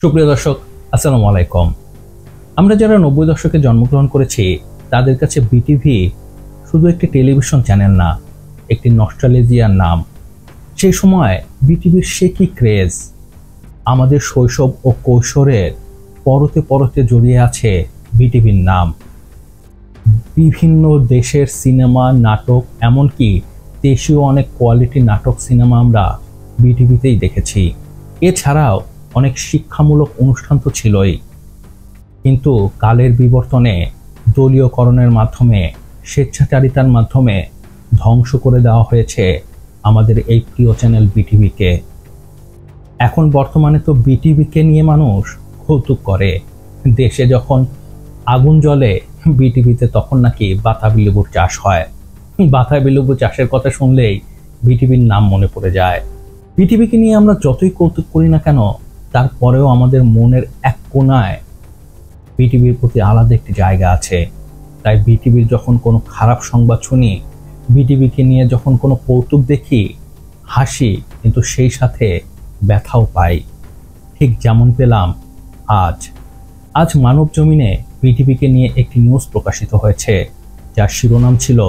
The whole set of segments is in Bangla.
সুপ্রিয় দর্শক, আসসালামু আলাইকুম। আমরা যারা 90 দশকে জন্মগ্রহণ করেছি তাদের কাছে বিটিভি শুধু একটি টেলিভিশন চ্যানেল না, একটি নস্টালজিয়ার নাম। সেই সময় বিটিভির সে কি ক্রেজ! আমাদের শৈশব ও কৈশোরের পরতে পরতে জড়িয়ে আছে বিটিভির নাম। বিভিন্ন দেশের সিনেমা, নাটক, এমনকি দেশীয় অনেক কোয়ালিটি নাটক, সিনেমা আমরা বিটিভিতেই দেখেছি। এছাড়াও অনেক শিক্ষামূলক অনুষ্ঠান তো ছিলই, কিন্তু কালের বিবর্তনে, দলীয়করণের মাধ্যমে, স্বেচ্ছাচারিতার মাধ্যমে ধ্বংস করে দেওয়া হয়েছে আমাদের এই প্রিয় চ্যানেল বিটিভিকে। এখন বর্তমানে তো বিটিভিকে নিয়ে মানুষ কৌতুক করে। দেশে যখন আগুন জ্বলে বিটিভিতে তখন নাকি বাতাবি লেবুর চাষ হয়। বাতাবি লেবু চাষের কথা শুনলেই বিটিভির নাম মনে পড়ে যায়। বিটিভিকে নিয়ে আমরা যতই কৌতুক করি না কেন, তারপরেও আমাদের মনের এক কোণায় বিটিভির প্রতি আলাদা একটি জায়গা আছে। তাই বিটিভির যখন কোনো খারাপ সংবাদ শুনি, বিটিভিকে নিয়ে যখন কোনো কৌতুক দেখি, হাসি, কিন্তু সেই সাথে ব্যথাও পাই। ঠিক যেমন পেলাম আজ মানব জমিনে বিটিভিকে নিয়ে একটি নিউজ প্রকাশিত হয়েছে, যার শিরোনাম ছিল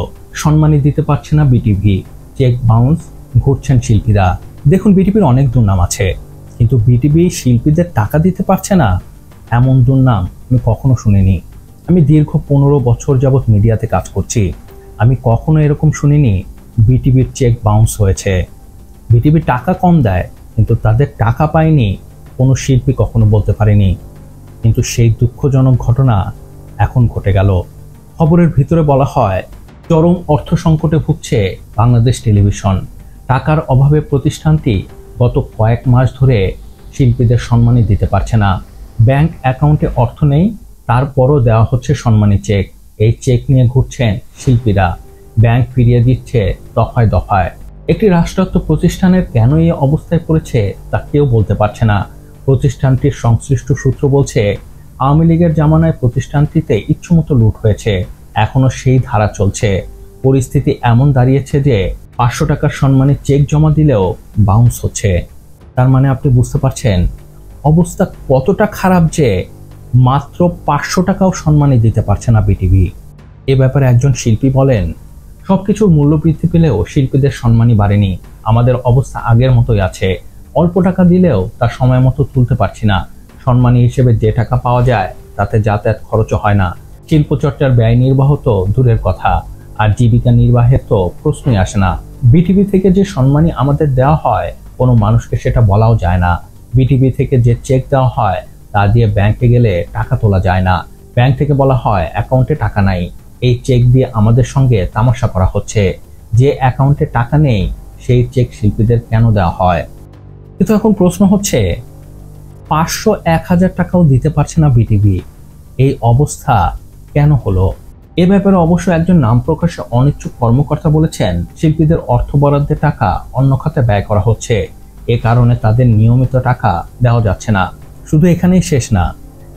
সম্মানই দিতে পারছে না বিটিভি, চেক বাউন্স, ঘুরছেন শিল্পীরা। দেখুন, বিটিভির অনেক দুর্নাম আছে, কিন্তু বিটিভি শিল্পীদের টাকা দিতে পারছে না এমন দুর্নাম আমি কখনো শুনিনি। আমি দীর্ঘ 15 বছর যাবৎ মিডিয়াতে কাজ করছি, আমি কখনো এরকম শুনিনি বিটিভির চেক বাউন্স হয়েছে। বিটিভি টাকা কম দেয়, কিন্তু তাদের টাকা পায়নি কোনো শিল্পী কখনো বলতে পারেনি। কিন্তু সেই দুঃখজনক ঘটনা এখন ঘটে গেল। খবরের ভিতরে বলা হয়, চরম অর্থ সংকটে ভুগছে বাংলাদেশ টেলিভিশন। টাকার অভাবে প্রতিষ্ঠানটি গত কয়েক মাস ধরে শিল্পীদের সম্মানই দিতে পারছে না। ব্যাংক অ্যাকাউন্টে অর্থ নেই, তারপরও দেওয়া হচ্ছে সম্মানী চেক। এই চেক নিয়ে ঘুরছেন শিল্পীরা, ব্যাংক ফিরিয়ে দিচ্ছে দফায় দফায়। একটি রাষ্ট্রায়ত্ত প্রতিষ্ঠানের কেন এই অবস্থায় পড়েছে তা কেউ বলতে পারছে না। প্রতিষ্ঠানটির সংশ্লিষ্ট সূত্র বলছে, আওয়ামী লীগের জামানায় প্রতিষ্ঠানটিতে ইচ্ছুমতো লুট হয়েছে, এখনো সেই ধারা চলছে। পরিস্থিতি এমন দাঁড়িয়েছে যে 500 টাকার সম্মানী চেক জমা দিলেও বাউন্স হচ্ছে। তার মানে আপনি বুঝতে পারছেন অবস্থা কতটা খারাপ যে মাত্র 500 টাকাও সম্মানী দিতে পারছে না বিটিভি। এ ব্যাপারে একজন শিল্পী বলেন, সবকিছুর মূল্য বৃদ্ধি পেলেও শিল্পীদের সম্মানী বাড়েনি। আমাদের অবস্থা আগের মতোই আছে, অল্প টাকা দিলেও তা সময় মতো তুলতে পারছি না। সম্মানী হিসেবে যে টাকা পাওয়া যায় তাতে যাতায়াত খরচও হয় না। শিল্পচর্চার ব্যয় নির্বাহ তো দূরের কথা, আর জীবিকা নির্বাহের তো প্রশ্নই আসে না। বিটিভি থেকে যে সম্মানী আমাদের দেওয়া হয়, কোনো মানুষকে সেটা বলাও যায় না। বিটিভি থেকে যে চেক দেওয়া হয় তা দিয়ে ব্যাংকে গেলে টাকা তোলা যায় না। ব্যাংক থেকে বলা হয় অ্যাকাউন্টে টাকা নাই। এই চেক দিয়ে আমাদের সঙ্গে তামাশা করা হচ্ছে। যে অ্যাকাউন্টে টাকা নেই সেই চেক শিল্পীদের কেন দেওয়া হয়? কিন্তু এখন প্রশ্ন হচ্ছে, 500, 1000 টাকাও দিতে পারছে না বিটিভি, এই অবস্থা কেন হলো? এ ব্যাপারে অবশ্য একজন নাম প্রকাশে অনিচ্ছুক কর্মকর্তা বলেছেন, শিল্পীদের অর্থ বরাদ্দের টাকা অন্য খাতে ব্যয় করা হচ্ছে, এ কারণে তাদের নিয়মিত টাকা দেওয়া যাচ্ছে না। শুধু এখানেই শেষ না,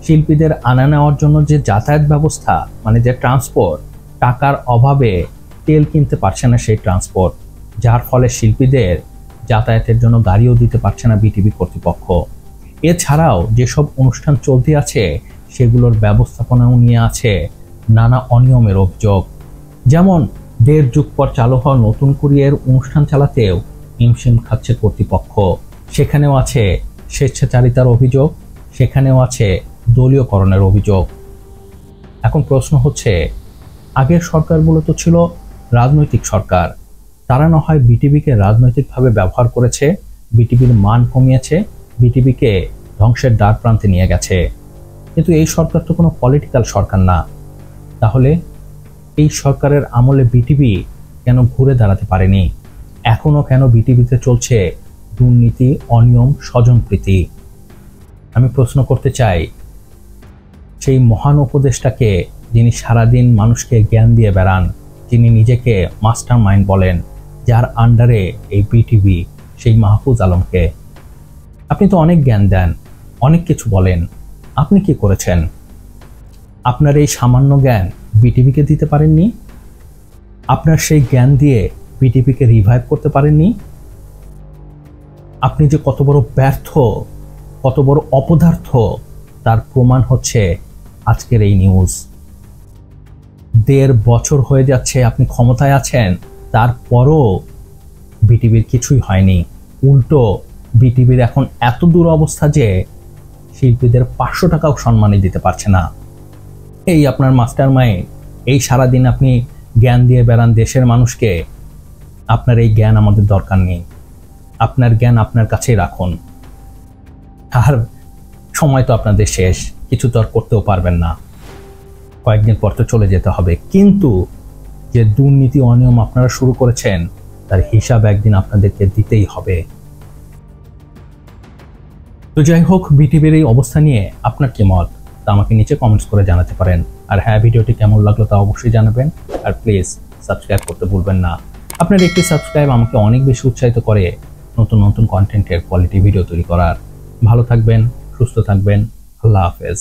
শিল্পীদের আনা নেওয়ার জন্য যে যাতায়াত ব্যবস্থা, মানে যে ট্রান্সপোর্ট, টাকার অভাবে তেল কিনতে পারছে না সেই ট্রান্সপোর্ট, যার ফলে শিল্পীদের যাতায়াতের জন্য গাড়িও দিতে পারছে না বিটিভি কর্তৃপক্ষ। এছাড়াও যেসব অনুষ্ঠান চলতে আছে সেগুলোর ব্যবস্থাপনাও নিয়ে আছে নানা অনিয়মের অভিযোগ। যেমন 1.5 যুগ পর চালু হওয়া নতুন কুরিয়ার অনুষ্ঠান চালাতেও হিমশিম খাচ্ছে কর্তৃপক্ষ। সেখানেও আছে স্বেচ্ছাচারিতার অভিযোগ, সেখানেও আছে দলীয়করণের অভিযোগ। এখন প্রশ্ন হচ্ছে, আগের সরকারগুলো তো ছিল রাজনৈতিক সরকার, তারা না হয় বিটিভিকে রাজনৈতিকভাবে ব্যবহার করেছে, বিটিভির মান কমিয়েছে, বিটিভিকে ধ্বংসের দ্বার প্রান্তে নিয়ে গেছে। কিন্তু এই সরকার তো কোনো পলিটিক্যাল সরকার না। তাহলে এই সরকারের আমলে বিটিভি কেন ঘুরে দাঁড়াতে পারেনি? এখনো কেন বিটিভিতে চলছে দুর্নীতি, অনিয়ম, স্বজনপ্রীতি? আমি প্রশ্ন করতে চাই, সেই মহান উপদেষ্টাকে, যিনি সারাদিন মানুষকে জ্ঞান দিয়ে বেড়ান, যিনি নিজেকে মাস্টার মাইন্ড বলেন, যার আন্ডারে এই বিটিভি, সেই মাহফুজ আলমকে। আপনি তো অনেক জ্ঞান দেন, অনেক কিছু বলেন, আপনি কি করেছেন? আপনার এই সামান্য জ্ঞান বিটিভিকে দিতে পারেননি? আপনার সেই জ্ঞান দিয়ে বিটিভিকে রিভাইভ করতে পারেননি? আপনি যে কত বড় ব্যর্থ কত বড় অপদার্থ তার প্রমাণ হচ্ছে আজকের এই নিউজ। 1.5 বছর হয়ে যাচ্ছে আপনি ক্ষমতায় আছেন, তারপরও বিটিভির কিছুই হয়নি। উল্টো বিটিভির এখন এত দূর অবস্থা যে শিল্পীদের 500 টাকাও সম্মানই দিতে পারছে না। এই আপনার মাস্টার মাইন্ড, এই সারাদিন আপনি জ্ঞান দিয়ে বেড়ান দেশের মানুষকে। আপনার এই জ্ঞান আমাদের দরকার নেই। আপনার জ্ঞান আপনার কাছেই রাখুন। আর সময় তো আপনাদের শেষ, কিছু তো আর করতেও পারবেন না, কয়েকদিন পর তো চলে যেতে হবে। কিন্তু যে দুর্নীতি অনিয়ম আপনারা শুরু করেছেন তার হিসাব একদিন আপনাদেরকে দিতেই হবে। তো যাই হোক, বিটিভির এই অবস্থা নিয়ে আপনার কি মত তা আমাকে নিচে কমেন্টস করে জানাতে পারেন। আর হ্যাঁ, ভিডিওটি কেমন লাগলো তা অবশ্যই জানাবেন। আর প্লিজ সাবস্ক্রাইব করতে ভুলবেন না। আপনার একটি সাবস্ক্রাইব আমাকে অনেক বেশি উৎসাহিত করে নতুন নতুন কন্টেন্টের কোয়ালিটি ভিডিও তৈরি করার। ভালো থাকবেন, সুস্থ থাকবেন। আল্লাহ হাফেজ।